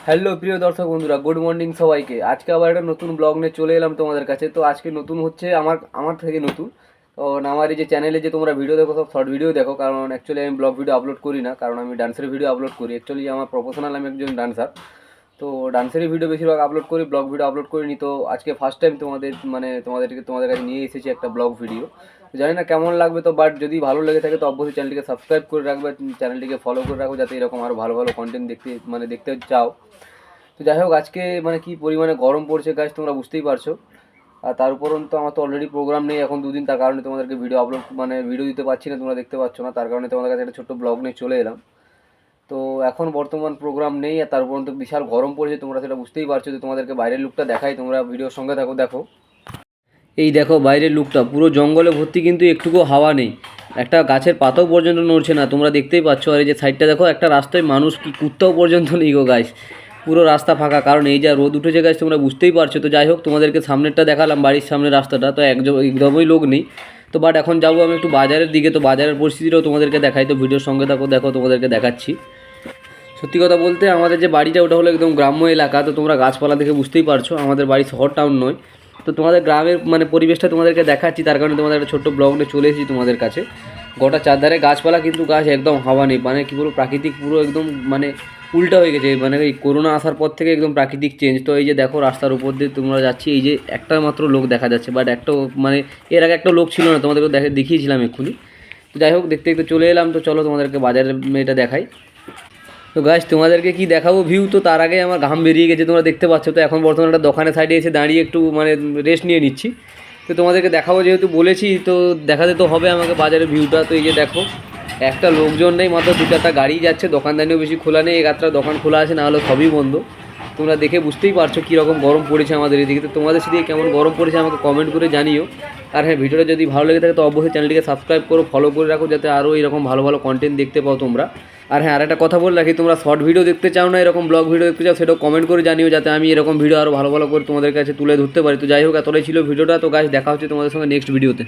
Hello প্রিয় দর্শক বন্ধুরা, গুড মর্নিং সবাইকে। আজকে আবার একটা নতুন ব্লগ নিয়ে চলে এলাম তোমাদের কাছে। তো আজকে নতুন হচ্ছে আমার আমার থেকে নতুন। কারণ আমার এই যে চ্যানেলে যে তোমরা ভিডিও দেখো, সব শর্ট ভিডিও দেখো। কারণ অ্যাকচুয়ালি আমি ব্লগ ভিডিও আপলোড করি না, কারণ আমি ডান্সের ভিডিও আপলোড করি। অ্যাকচুয়ালি আমার প্রফেশনাল, আমি একজন ডান্সার। তো ডান্সেরই ভিডিও বেশিরভাগ আপলোড করি, ব্লগ ভিডিও আপলোড করিনি। তো আজকে ফার্স্ট টাইম তোমাদের কাছে নিয়ে এসেছি একটা ব্লগ ভিডিও। জানি না কেমন লাগবে, তো বাট যদি ভালো লেগে থাকে তো অবশ্যই চ্যানেলটিকে সাবস্ক্রাইব করে রাখবে, চ্যানেলটিকে ফলো করে রাখো, যাতে এরকম আরও ভালো ভালো কন্টেন্ট দেখতে চাও। তো যাই হোক, আজকে কি পরিমাণে গরম পড়ছে গাছ, তোমরা বুঝতেই পারছো। আর তার উপরন্তু আমার তো অলরেডি প্রোগ্রাম নেই এখন দুদিন, তার কারণে তোমাদেরকে ভিডিও দিতে পারছি না, তোমরা দেখতে পাচ্ছ না। তার কারণে তোমাদের কাছে একটা ছোট্ট ব্লগ নিয়ে চলে এলাম। তো এখন বর্তমান প্রোগ্রাম নেই, আর তার উপরন্তু বিশাল গরম পড়েছে, তোমরা সেটা বুঝতেই পারছো। যে তোমাদেরকে বাইরের লুকটা দেখাই, তোমরা ভিডিওর সঙ্গে থাকো। দেখো, এই দেখো বাইরের লুকটা, পুরো জঙ্গলে ভর্তি, কিন্তু একটুকু হাওয়া নেই, একটা গাছের পাতাও পর্যন্ত নড়ছে না, তোমরা দেখতেই পাচ্ছ। আর এই যে সাইডটা দেখো, একটা রাস্তায় মানুষ কি কুত্তাও পর্যন্ত নেই গো গাছ, পুরো রাস্তা ফাঁকা। কারণ এই যা রোদ উঠেছে গাছ, তোমরা বুঝতেই পারছো। তো যাই হোক, তোমাদেরকে সামনেরটা দেখালাম, বাড়ির সামনের রাস্তাটা, তো একদমই লোক নেই। তো বাট এখন যাবো আমি একটু বাজারের দিকে, তো বাজারের পরিস্থিতিটাও তোমাদেরকে দেখাই। তো ভিডিওর সঙ্গে থাকো, দেখো তোমাদেরকে দেখাচ্ছি। সত্যি কথা বলতে, আমাদের যে বাড়িটা ওটা হলো একদম গ্রাম্য এলাকা। তো তোমরা গাছপালা দেখে বুঝতেই পারছো, আমাদের বাড়ি শহর টাউন নয়। তো তোমাদের গ্রামের পরিবেশটা তোমাদেরকে দেখাচ্ছি, তার কারণে তোমাদের একটা ছোট্ট ব্লগ নিয়ে চলে এসেছি তোমাদের কাছে। গোটা চারধারে গাছপালা, কিন্তু গাছ একদম হাওয়া নেই, মানে কী বলবো, প্রাকৃতিক পুরো একদম উল্টা হয়ে গেছে। এই করোনা আসার পর থেকে একদম প্রাকৃতিক চেঞ্জ। তো এই যে দেখো, রাস্তার উপর দিয়ে তোমরা যাচ্ছি, এই যে একটা মাত্র লোক দেখা যাচ্ছে, বাট একটা এর আগে একটা লোক ছিল না, তোমাদেরকে দেখিয়েছিলাম এক্ষুনি। তো যাই হোক, দেখতে দেখতে চলে এলাম। তো চলো তোমাদেরকে বাজারের এটা দেখাই। তো গাইস, তোমাদেরকে কি দেখাবো ভিউ, তো তার আগে আমার ঘাম বেরিয়ে গেছে, তোমরা দেখতে পাচ্ছ। তো এখন বর্তমানে একটা দোকানের সাইডে এসে দাঁড়িয়ে একটু রেস্ট নিয়ে নিচ্ছি। তো তোমাদেরকে দেখাবো যেহেতু বলেছি, তো দেখাতে তো হবে আমাকে বাজারের ভিউটা। তো এই যে দেখো, একটা লোকজন নেই, মাত্র দু চারটা গাড়ি যাচ্ছে, দোকানদানিও বেশি খোলা নেই, এক দোকান খোলা আছে, না হলে সবই বন্ধ। তোমরা দেখে বুঝতেই পারছো কীরকম গরম পড়েছে আমাদের এদিকে। তো তোমাদের সেদিকে কেমন গরম পড়েছে আমাকে কমেন্ট করে জানিও। আর হ্যাঁ, ভিডিওটা যদি ভালো লেগে থাকে তো অবশ্যই চ্যানেলটিকে সাবস্ক্রাইব করো, ফলো করে রাখো, যাতে আরও এরকম ভালো ভালো কন্টেন্ট দেখতে পাও তোমরা। আর হ্যাঁ, আর একটা কথা বলে রাখি, তোমরা শর্ট ভিডিও দেখতে চাও না এরকম ব্লগ ভিডিও দেখতে চাও, সেটাও কমেন্ট করে জানিও, যাতে আমি এরকম ভিডিও আরও ভালো ভালো করে তোমাদের কাছে তুলে ধরতে পারি। তো যাই হোক, এতটাই ছিল ভিডিওটা। তো গাইস, দেখা হচ্ছে তোমাদের সঙ্গে নেক্সট ভিডিওতে।